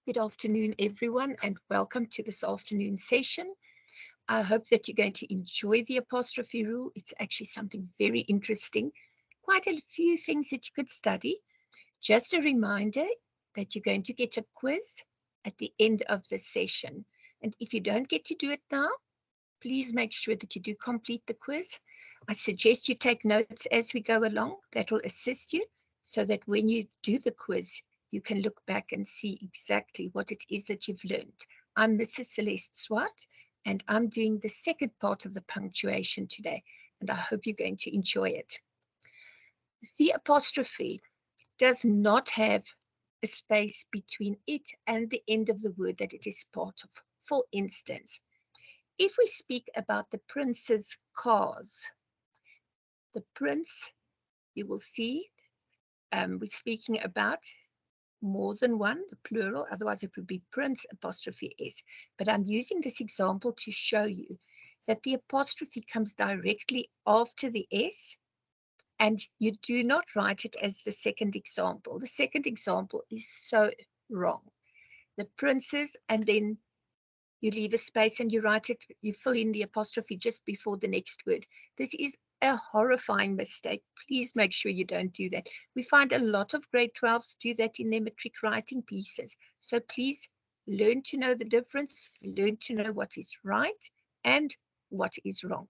Good afternoon, everyone, and welcome to this afternoon session. I hope that you're going to enjoy the apostrophe rule. It's actually something very interesting. Quite a few things that you could study. Just a reminder that you're going to get a quiz at the end of the session. And if you don't get to do it now, please make sure that you do complete the quiz. I suggest you take notes as we go along. That will assist you so that when you do the quiz, you can look back and see exactly what it is that you've learned. I'm Mrs. Celeste Swart, and I'm doing the second part of the punctuation today, and I hope you're going to enjoy it. The apostrophe does not have a space between it and the end of the word that it is part of. For instance, if we speak about the prince's cars, the prince, you will see we're speaking about more than one, the plural, otherwise it would be prince apostrophe S. But I'm using this example to show you that the apostrophe comes directly after the S, and you do not write it as the second example. The second example is so wrong. The princes, and then you leave a space and you write it, you fill in the apostrophe just before the next word. This is a horrifying mistake. Please make sure you don't do that. We find a lot of grade 12s do that in their matric writing pieces. So please learn to know the difference, learn to know what is right and what is wrong.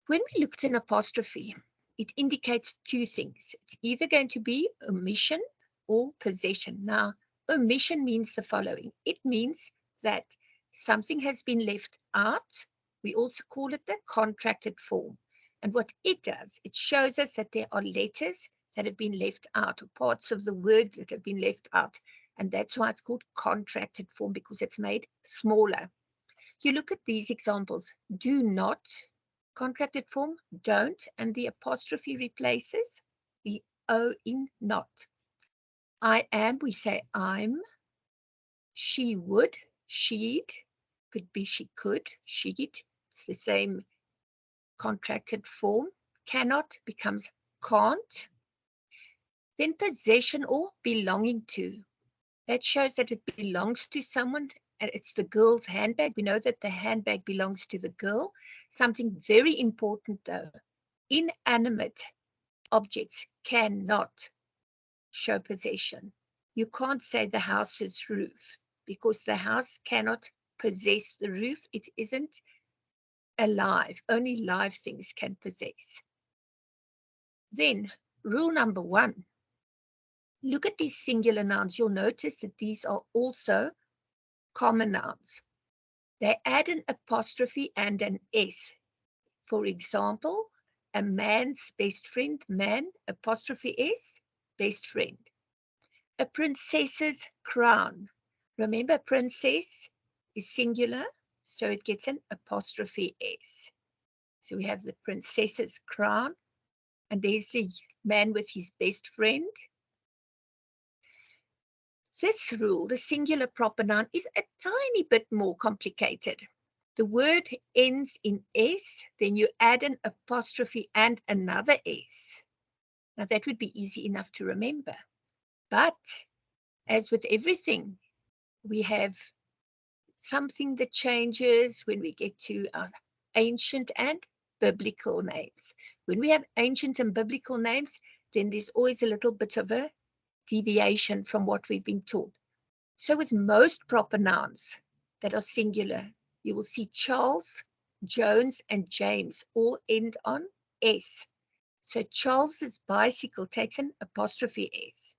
When we look at an apostrophe, it indicates two things. It's either going to be omission or possession. Now, omission means the following. It means that something has been left out. We also call it the contracted form. And what it does, it shows us that there are letters that have been left out, or parts of the word that have been left out. And that's why it's called contracted form, because it's made smaller. You look at these examples. Do not, contracted form, don't, and the apostrophe replaces the O in not. I am, we say I'm. She would, she'd, could be she could, she'd. It's the same contracted form. Cannot becomes can't. Then possession or belonging to. That shows that it belongs to someone. And it's the girl's handbag. We know that the handbag belongs to the girl. Something very important though, inanimate objects cannot show possession. You can't say the house's roof because the house cannot possess the roof. It isn't alive. Only live things can possess. Then rule number 1. Look at these singular nouns. You'll notice that these are also common nouns. They add an apostrophe and an S. For example, a man's best friend, man, apostrophe S, best friend. A princess's crown. Remember, princess is singular, so it gets an apostrophe S. So we have the princess's crown, and there's the man with his best friend. This rule, the singular proper noun, is a tiny bit more complicated. The word ends in S, then you add an apostrophe and another S. Now that would be easy enough to remember. But as with everything, we have something that changes when we get to our ancient and biblical names. When we have ancient and biblical names, then there's always a little bit of a deviation from what we've been taught. So with most proper nouns that are singular, you will see Charles, Jones, and James all end on S. So Charles's bicycle takes an apostrophe S.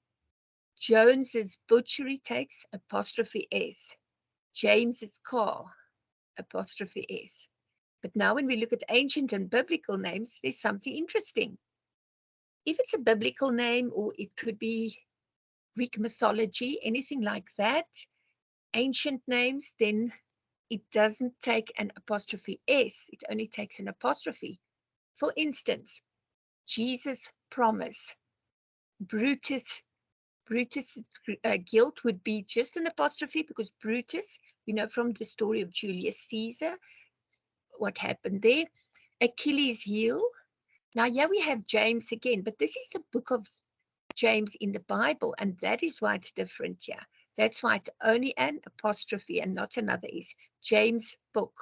Jones's butchery takes apostrophe S. James's car, apostrophe S. But now when we look at ancient and biblical names, there's something interesting. If it's a biblical name, or it could be Greek mythology, anything like that, ancient names, then it doesn't take an apostrophe S, it only takes an apostrophe. For instance, Jesus' promise. Brutus's guilt would be just an apostrophe, because Brutus, we know from the story of Julius Caesar, what happened there. Achilles' heel. Now here we have James again, but this is the book of James in the Bible, and that is why it's different here. That's why it's only an apostrophe and not another S. James' book,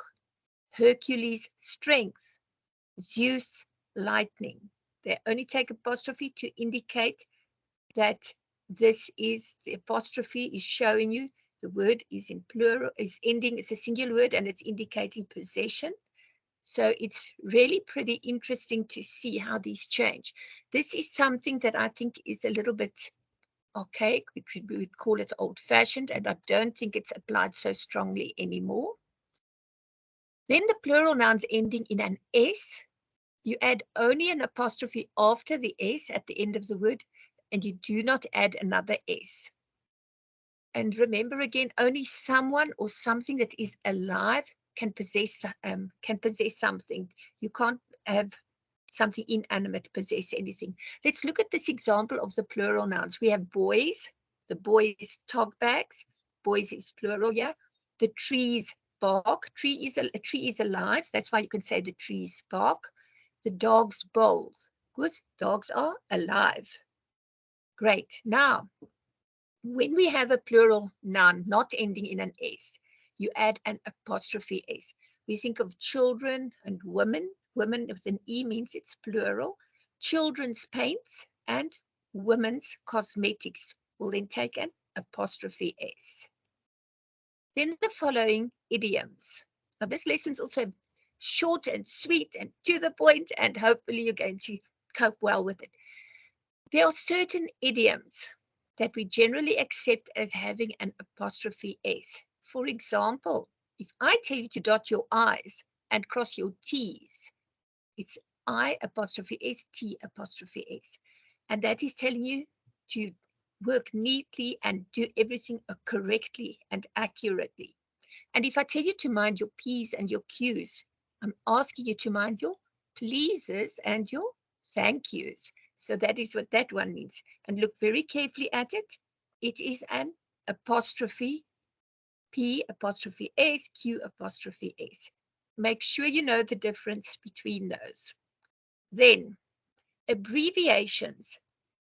Hercules' strength, Zeus' lightning. They only take apostrophe to indicate that this is the apostrophe is showing you the word is in plural, is ending, it's a singular word and it's indicating possession. So it's really pretty interesting to see how these change. This is something that I think is a little bit archaic. We would call it old-fashioned, and I don't think it's applied so strongly anymore. Then the plural nouns ending in an S, you add only an apostrophe after the S at the end of the word, and you do not add another S. And remember again, only someone or something that is alive can possess something. You can't have something inanimate possess anything. Let's look at this example of the plural nouns. We have boys, the boys' tog bags. Boys is plural, yeah. The trees bark. A tree is alive. That's why you can say the trees bark. The dogs bowls. Because dogs are alive. Great. Now, when we have a plural noun not ending in an S, you add an apostrophe S. We think of children and women. Women with an E means it's plural. Children's paints and women's cosmetics will then take an apostrophe S. Then the following idioms. Now this lesson is also short and sweet and to the point, and hopefully you're going to cope well with it. There are certain idioms that we generally accept as having an apostrophe S. For example, if I tell you to dot your I's and cross your T's, it's I apostrophe S, T apostrophe S. And that is telling you to work neatly and do everything correctly and accurately. And if I tell you to mind your P's and your Q's, I'm asking you to mind your pleases and your thank yous. So that is what that one means. And look very carefully at it. It is an apostrophe, P apostrophe S, Q apostrophe S. Make sure you know the difference between those. Then, abbreviations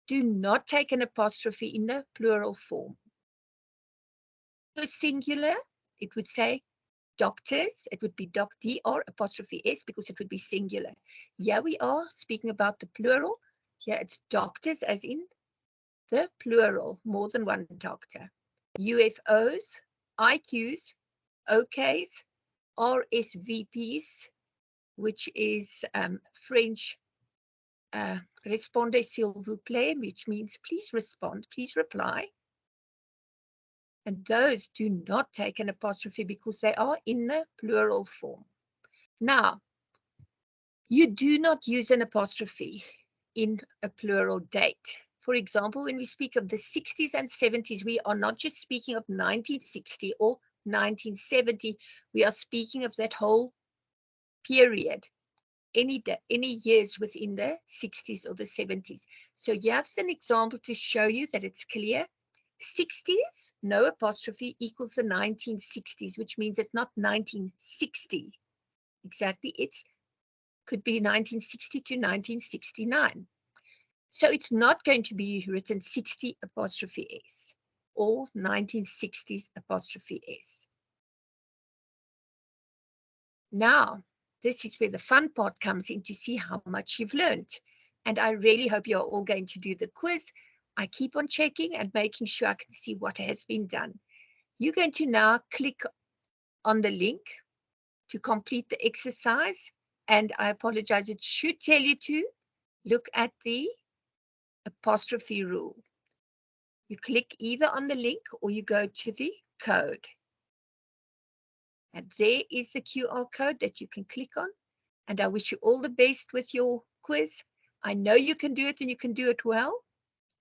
do not take an apostrophe in the plural form. The singular, it would say doctors, it would be DR apostrophe S because it would be singular. Here we are speaking about the plural. Here it's doctors as in the plural, more than one doctor. UFOs, IQs, OKs, RSVPs, which is French répondez s'il vous plaît, which means please respond, please reply. And those do not take an apostrophe because they are in the plural form. Now, you do not use an apostrophe in a plural date. For example, when we speak of the 60s and 70s, we are not just speaking of 1960 or 1970. We are speaking of that whole period, any years within the 60s or the 70s. So here's an example to show you that it's clear. 60s, no apostrophe, equals the 1960s, which means it's not 1960. Exactly, it's could be 1960 to 1969. So it's not going to be written 60 apostrophe S or 1960s apostrophe S. Now, this is where the fun part comes in to see how much you've learned. And I really hope you're all going to do the quiz. I keep on checking and making sure I can see what has been done. You're going to now click on the link to complete the exercise. And I apologize, it should tell you to look at the apostrophe rule. You click either on the link or you go to the code. And there is the QR code that you can click on. And I wish you all the best with your quiz. I know you can do it and you can do it well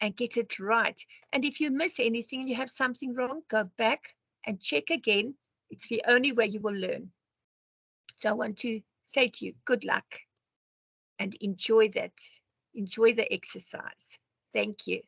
and get it right. And if you miss anything and you have something wrong, go back and check again. It's the only way you will learn. So I want to say to you, good luck and enjoy that. Enjoy the exercise. Thank you.